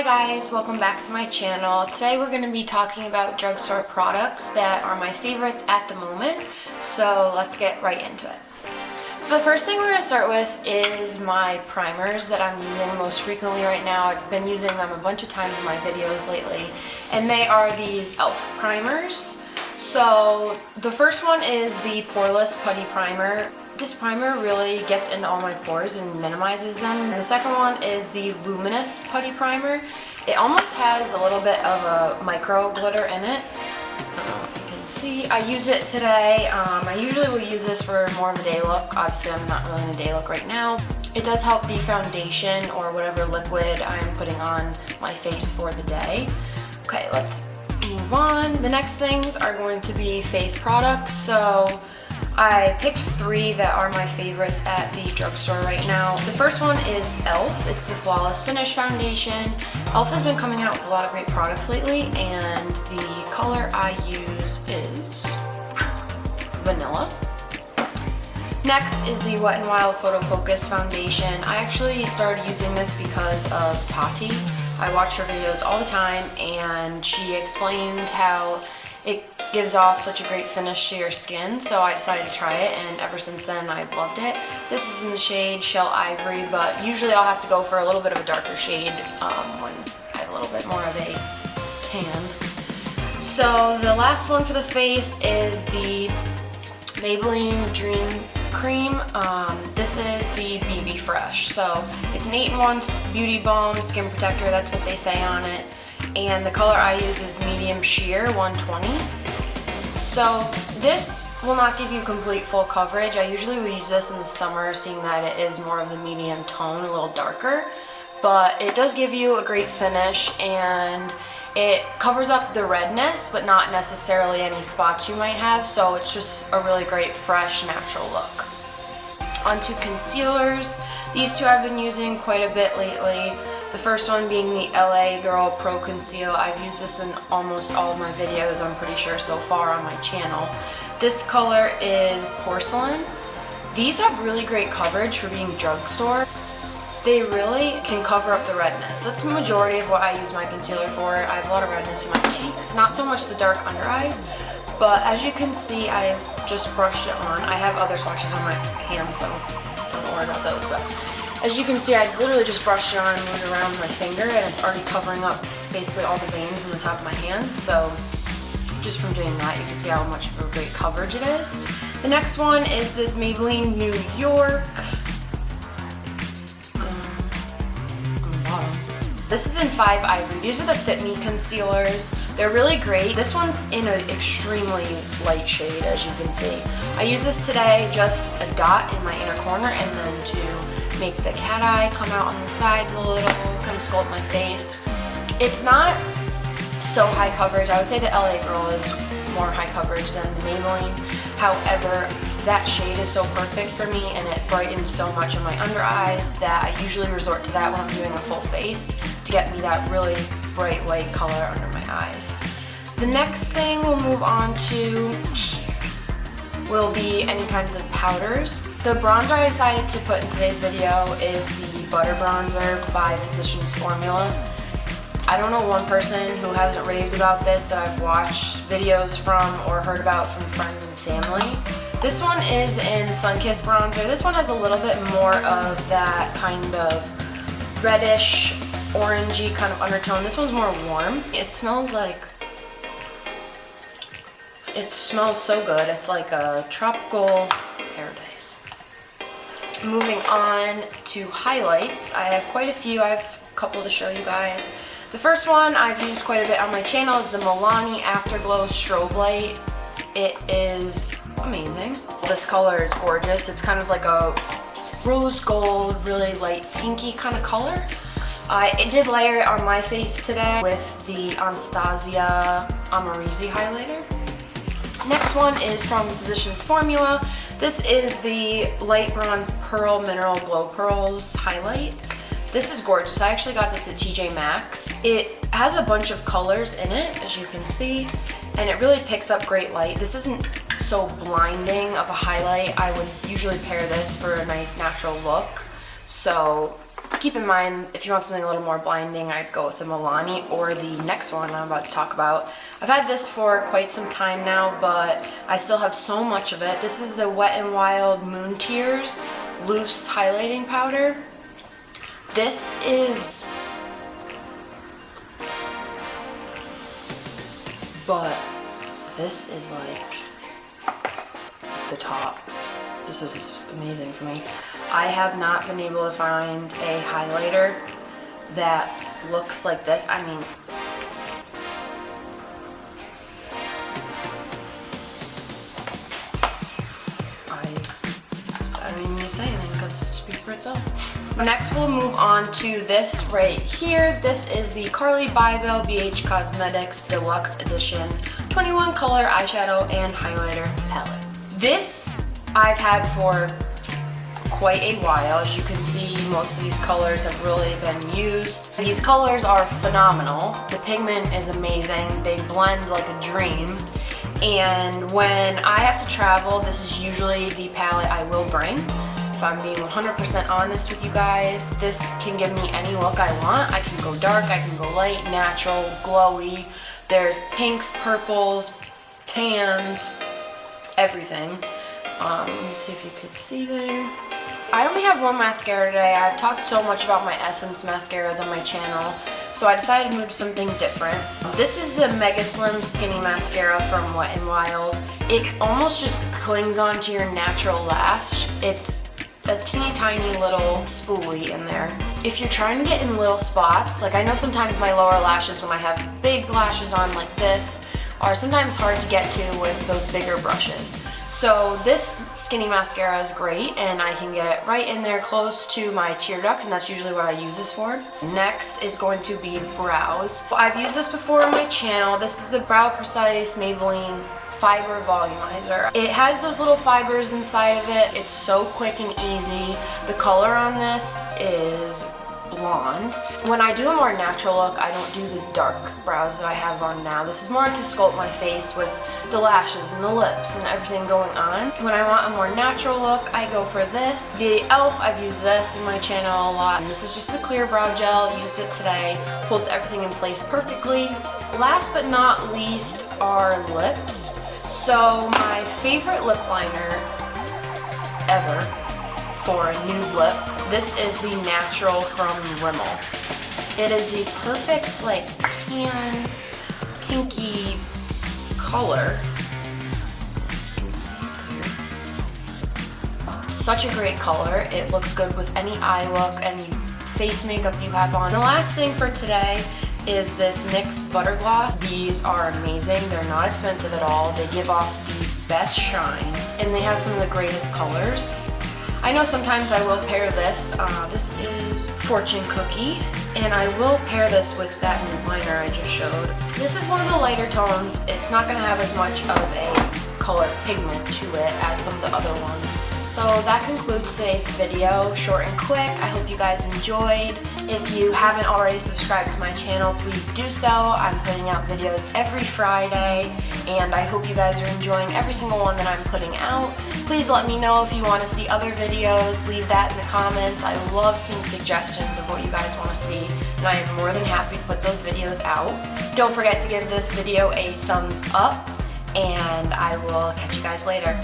Hi guys, welcome back to my channel. Today we're going to be talking about drugstore products that are my favorites at the moment. So let's get right into it. So the first thing we're going to start with is my primers that I'm using most frequently right now. I've been using them a bunch of times in my videos lately, and they are these e.l.f. primers. So the first one is the Poreless Putty Primer. This primer really gets into all my pores and minimizes them. And the second one is the Luminous Putty Primer. It almost has a little bit of a micro glitter in it. I don't know if you can see. I use it today. I usually will use this for more of a day look. Obviously I'm not really in a day look right now. It does help the foundation or whatever liquid I'm putting on my face for the day. Okay, let's move on. The next things are going to be face products. So I picked three that are my favorites at the drugstore right now. The first one is e.l.f. It's the Flawless Finish Foundation. e.l.f. has been coming out with a lot of great products lately, and the color I use is Vanilla. Next is the Wet n Wild Photo Focus Foundation. I actually started using this because of Tati. I watch her videos all the time, and she explained how it gives off such a great finish to your skin, so I decided to try it, and ever since then I've loved it. This is in the shade Shell Ivory, but usually I'll have to go for a little bit of a darker shade when I have a little bit more of a tan. So the last one for the face is the Maybelline Dream Cream. This is the BB Fresh. So it's an 8-in-1 beauty balm, skin protector, that's what they say on it. And the color I use is Medium Sheer 120. So this will not give you complete full coverage. I usually will use this in the summer, seeing that it is more of the medium tone, a little darker. But it does give you a great finish, and it covers up the redness, but not necessarily any spots you might have. So it's just a really great, fresh, natural look. Onto concealers. These two I've been using quite a bit lately. The first one being the LA Girl Pro Conceal. I've used this in almost all of my videos, I'm pretty sure, so far on my channel. This color is Porcelain. These have really great coverage for being drugstore. They really can cover up the redness. That's the majority of what I use my concealer for. I have a lot of redness in my cheeks, not so much the dark under eyes, but as you can see, I just brushed it on. I have other swatches on my hands, so don't worry about those, but as you can see, I literally just brushed it on and moved around my finger, and it's already covering up basically all the veins in the top of my hand. So just from doing that, you can see how much of a great coverage it is. The next one is this Maybelline New York. On the bottom. This is in 5 Ivory. These are the Fit Me concealers. They're really great. This one's in an extremely light shade, as you can see. I use this today, just a dot in my inner corner, and then to make the cat eye come out on the sides a little, kind of sculpt my face. It's not so high coverage. I would say the LA Girl is more high coverage than the Maybelline. However, that shade is so perfect for me, and it brightens so much of my under eyes that I usually resort to that when I'm doing a full face to get me that really bright white color under my eyes. The next thing we'll move on to will be any kinds of powders. The bronzer I decided to put in today's video is the Butter Bronzer by Physicians Formula. I don't know one person who hasn't raved about this that I've watched videos from or heard about from friends and family. This one is in Sunkissed Bronzer. This one has a little bit more of that kind of reddish, orangey kind of undertone. This one's more warm. It smells so good. It's like a tropical paradise. Moving on to highlights. I have quite a few. I have a couple to show you guys. The first one I've used quite a bit on my channel is the Milani Afterglow Strobe Light. It is amazing. This color is gorgeous. It's kind of like a rose gold, really light pinky kind of color. I did layer it on my face today with the Anastasia Amorisi highlighter. Next one is from Physicians Formula. This is the Light Bronze Pearl Mineral Glow Pearls highlight. This is gorgeous. I actually got this at TJ Maxx. It has a bunch of colors in it, as you can see, and it really picks up great light. This isn't so blinding of a highlight. I would usually pair this for a nice natural look. So Keep in mind, if you want something a little more blinding, I'd go with the Milani or the next one I'm about to talk about. I've had this for quite some time now, but I still have so much of it. This is the Wet n Wild Moon Tears Loose Highlighting Powder. This is... but this is like the top. This is just amazing for me. I have not been able to find a highlighter that looks like this. I mean, I don't even need to say anything because it speaks for itself. Next we'll move on to this right here. This is the ALLBYALYSSA BH Cosmetics Deluxe Edition 21 color eyeshadow and highlighter palette. This I've had for quite a while. As you can see, most of these colors have really been used. These colors are phenomenal. The pigment is amazing. They blend like a dream. And when I have to travel, this is usually the palette I will bring. If I'm being 100% honest with you guys, this can give me any look I want. I can go dark, I can go light, natural, glowy. There's pinks, purples, tans, everything. Let me see if you could see there. I only have one mascara today. I've talked so much about my Essence mascaras on my channel, so I decided to move to something different. This is the Mega Slim Skinny Mascara from Wet n Wild. It almost just clings onto your natural lash. It's a teeny tiny little spoolie in there. If you're trying to get in little spots, like I know sometimes my lower lashes when I have big lashes on like this are sometimes hard to get to with those bigger brushes. So this skinny mascara is great, and I can get right in there close to my tear duct, and that's usually what I use this for. Next is going to be brows. I've used this before on my channel. This is the Brow Precise Maybelline Fiber Volumizer. It has those little fibers inside of it. It's so quick and easy. The color on this is blonde. When I do a more natural look, I don't do the dark brows that I have on now. This is more to sculpt my face with the lashes and the lips and everything going on. When I want a more natural look, I go for this. The e.l.f., I've used this in my channel a lot. This is just a clear brow gel. Used it today. Holds everything in place perfectly. Last but not least are lips. So my favorite lip liner ever for a nude lip, this is the Natural from Rimmel. It is the perfect like tan, pinky color. You can see it here. Such a great color. It looks good with any eye look, any face makeup you have on. The last thing for today is this NYX Butter Gloss. These are amazing. They're not expensive at all. They give off the best shine, and they have some of the greatest colors. I know sometimes I will pair this. This is Fortune Cookie, and I will pair this with that new liner I just showed. This is one of the lighter tones. It's not going to have as much of a color pigment to it as some of the other ones. So that concludes today's video. Short and quick. I hope you guys enjoyed. If you haven't already subscribed to my channel, please do so. I'm putting out videos every Friday, and I hope you guys are enjoying every single one that I'm putting out. Please let me know if you want to see other videos. Leave that in the comments. I love seeing suggestions of what you guys want to see, and I am more than happy to put those videos out. Don't forget to give this video a thumbs up, and I will catch you guys later.